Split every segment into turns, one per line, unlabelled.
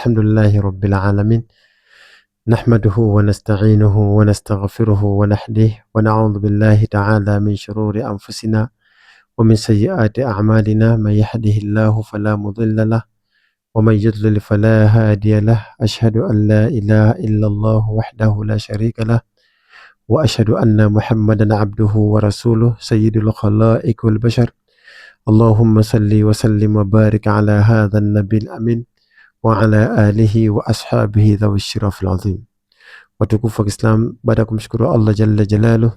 alhamdulillahi rabbil alamin nahmaduhu wa nasta'inuhu wa nastaghfiruhu wa nahdihi wa na'udhu billahi ta'ala min shururi anfusina wa min sayyiati a'malina. Man yahdihillahu fala mudilla lahu wa man yudlil fala hadiya lahu. Ashhadu an la ilaha illallah wahdahu la sharika lahu wa ashhadu anna Muhammadan abduhu wa rasuluhu sayyidul khalaiq wal bashar. Allahumma salli wa sallim wa barik ala hadha an-nabil amin wa ala alihi wa ashabihi dhawi shirafil azim. Watukufu wa Kiislam, baada ya kumshukuru Allah jalla jalaluhu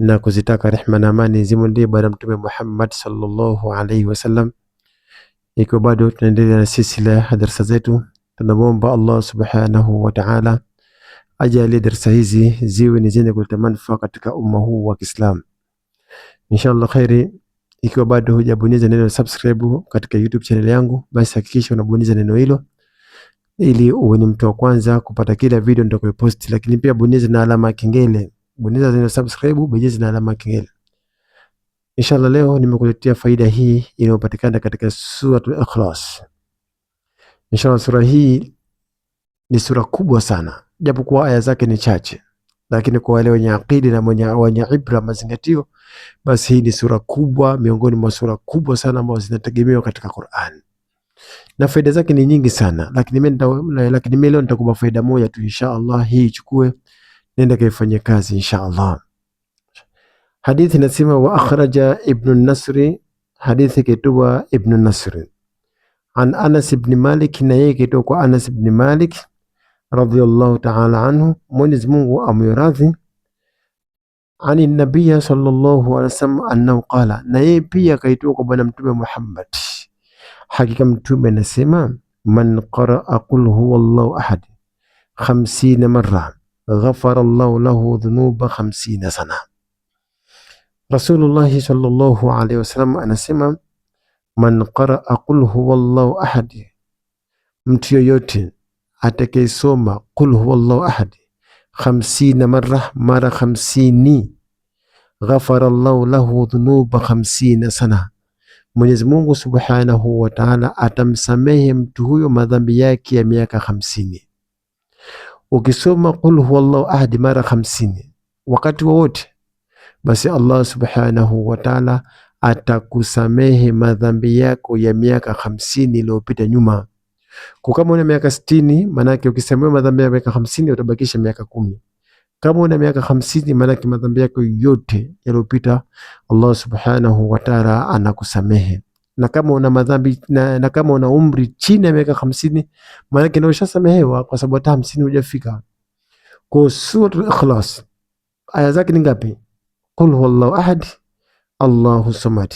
na kuzitaka rehma na amani zimwendee bwana Mtume Muhammad sallallahu alaihi wasallam, iko bado tunaendelea na silsila ya darasa zetu. Tunamwomba Allah subhanahu wa ta'ala ajalie darasa hizi ziwe ni zenye kuleta manufaa katika umma huu wa Kiislam inshallah khairi. Ikiwa bado hujabonyeza neno subscribe katika YouTube channel yangu, basi hakikisha unabonyeza neno hilo ili uwe ni mtu wa kwanza kupata kila video nitakayopost. Lakini pia bonyeza na alama ya kengele, bonyeza neno subscribe, bonyeza na alama ya kengele. Inshallah leo nimekuletea faida hii inayopatikana katika suratul Ikhlas. Inshallah sura hii ni sura kubwa sana, japo kwa aya zake ni chache, lakini kwa wale wenye akili na wenye ibra mazingatio, basi hii ni sura kubwa miongoni mwa sura kubwa sana ambazo zinategemewa katika Qur'an. Na faida zake ni nyingi sana, lakini mimi leo nitakupa faida moja tu inshallah. Hii ichukue, nenda kaifanyie kazi inshallah. Hadithi inasema wa akhraja Ibn an-Nasri, hadithi kitoa Ibn an-Nasri an Anas ibn Malik, na yeye kitoa kwa Anas ibn Malik radhiyallahu ta'ala anhu, Mwenyezi Mungu amwiradhi, ani nabiyya sallallahu alaihi wasallam annahu qala, na yeye pia kaitoa kwa bwana Mtume Muhammad, hakika Mtume anasema man qaraa qul huwallahu ahad 50 marra ghafara Allahu lahu dhunuba 50 sana. Rasulullah sallallahu alaihi wasallam anasema man qaraa qul huwallahu ahad, mtu yoyote atakayesoma qul huwallahu ahad 50 marra, mara 50, ghafara Allahu lahu dhunuba 50 sana, Mwenyezi Mungu subhanahu wa ta'ala atamsamehe mtu huyo madhambi yake ya miaka 50. Ukisoma qul huwallahu ahad mara 50 wakati wowote, basi Allah subhanahu wa ta'ala atakusamehe madhambi yako ya miaka 50 iliyopita nyuma. Kwa kama una miaka 60, maana yake ukisamehewa madhambi ya miaka 50 utabakisha miaka 10. Kama una miaka 50, maana yake madhambi yako yote yaliyopita Allah subhanahu wa ta'ala anakusamehe. Na kama una madhambi na kama una umri chini ya miaka 50, maana yake ndio ushasamehewa kwa sababu hata 50 hujafika. Kwa suratul Ikhlas aya zake ni ngapi? Qul huwallahu ahad Allahu samad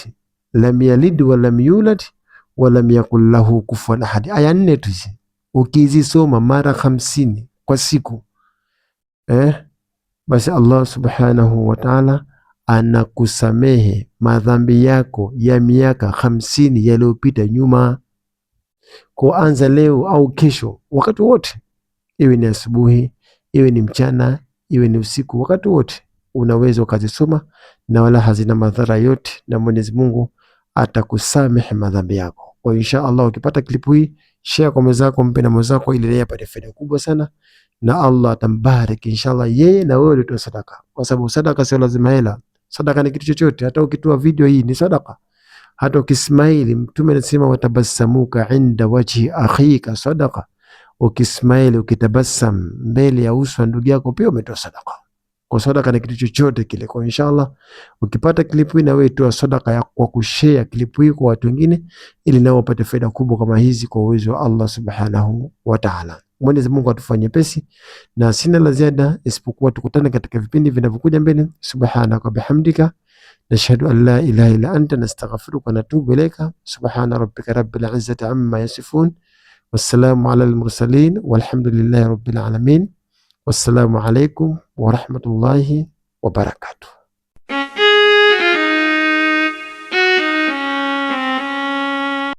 lam yalid wa lam yulad wa lam yakul lahu kufuwan ahad. Aya 4 tu hizi, ukizisoma mara 50 kwa siku basi Allah subhanahu wa ta'ala anakusamehe madhambi yako ya miaka 50 yaliyopita nyuma. Kuanza leo au kesho, wakati wote, iwe ni asubuhi, iwe ni mchana, iwe ni usiku, wakati wote unaweza ukazisoma na wala hazina madhara yote, na Mwenyezi Mungu atakusamehe madhambi yako. Kwa insha Allah ukipata klipu hii, share kwa mwenzako, mpe na mwenzako ili yeye apate faida kubwa sana, na Allah atambariki inshallah yeye na wewe ulitoa sadaka, kwa sababu sadaka sio lazima hela. Sadaka ni kitu chochote, hata ukitoa video hii ni sadaka. Hata ukismaili, Mtume anasema watabassamuka inda wajhi akhika sadaka, ukismaili, ukitabassam mbele ya uso wa ndugu yako pia umetoa sadaka. Kwa sadaka ni kitu chochote kile. Kwa inshallah ukipata klipu hii, na wewe toa sadaka ya kwa kushare klipu hii kwa watu wengine, ili nao wapate faida kubwa kama hizi kwa uwezo wa Allah subhanahu wa ta'ala. Mwenyezi Mungu atufanyie pesi, na sina la ziada isipokuwa tukutane katika vipindi vinavyokuja mbele. Subhanaka bihamdika nashhadu an la ilaha illa anta nastaghfiruka wa natubu ilayka. Subhana rabbika rabbil izzati amma yasifun, wassalamu ala al-mursalin, walhamdulillahi rabbil alamin. Wassalamu alaykum wa rahmatullahi wa barakatuh.